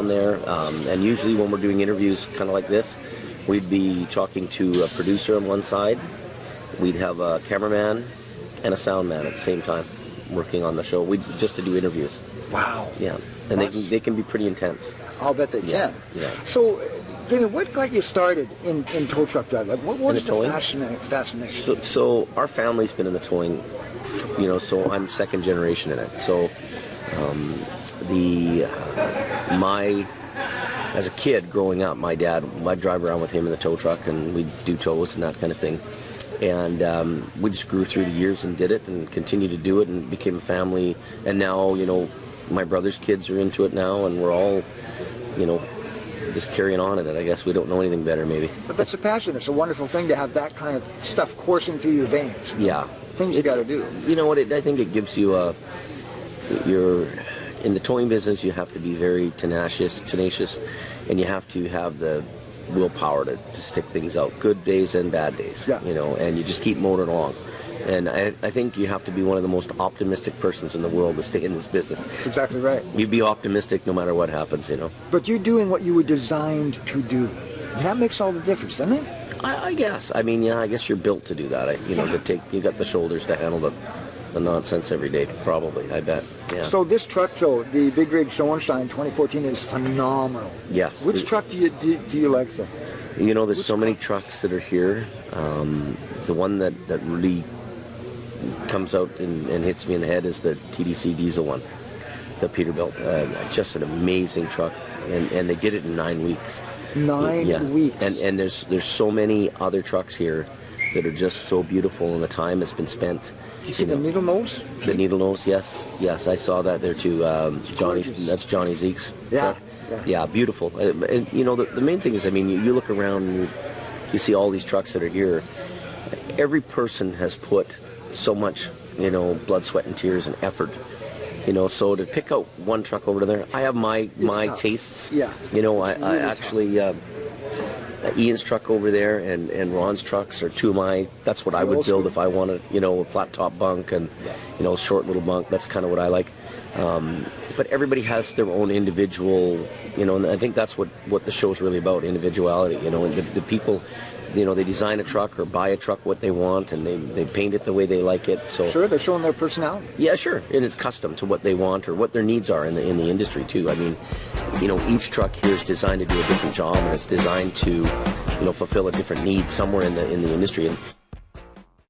down there, and usually when we're doing interviews kind of like this, we'd be talking to a producer on one side, we'd have a cameraman and a sound man at the same time working on the show. Just to do interviews. Wow. Yeah, and they can be pretty intense. I'll bet they can. Yeah. So, David, what got you started in tow truck driving? Like, what is the fascination? So our family's been in the towing, so I'm second generation in it. So as a kid growing up, my dad, I'd drive around with him in the tow truck, and we'd do tows and that kind of thing. And we just grew through the years and did it and continued to do it and became a family. And now, my brother's kids are into it now, and we're all, just carrying on in it. I guess we don't know anything better, maybe. But that's a passion. It's a wonderful thing to have that kind of stuff coursing through your veins. Yeah. Things you got to do. You know what? I think it gives you in the towing business, you have to be very tenacious, and you have to have the willpower to stick things out, good days and bad days. Yeah. And you just keep motoring along. And I think you have to be one of the most optimistic persons in the world to stay in this business. That's exactly right. You'd be optimistic no matter what happens, But you're doing what you were designed to do. That makes all the difference, doesn't it? I guess. I mean, I guess you're built to do that. You got the shoulders to handle the nonsense every day, probably, I bet. Yeah. So this truck show, the Big Rig Schoenstein 2014, is phenomenal. Yes. Which truck do you like the? There's so many trucks that are here. The one that really comes out and hits me in the head is the TDC diesel one that Peter built. Just an amazing truck, and they did it in 9 weeks. 9 weeks. And there's so many other trucks here that are just so beautiful, and the time has been spent. Did you see the needle nose? The needle nose, yes, I saw that there too. That's Johnny Zeke's. Yeah. Yeah, beautiful. And the main thing is, you look around and you see all these trucks that are here. Every person has put so much, blood, sweat, and tears and effort. So to pick out one truck over there, I have my tastes. Yeah. I actually. Ian's truck over there and Ron's trucks are two of my. That's what I would build if I wanted, a flat top bunk and, short little bunk. That's kind of what I like. But everybody has their own individual, and I think that's what the show's really about, individuality. And the people, they design a truck or buy a truck what they want, and they paint it the way they like it. So sure, they're showing their personality. Yeah, sure, and it's custom to what they want or what their needs are in the industry too. Each truck here is designed to do a different job, and it's designed to, fulfill a different need somewhere in the industry. And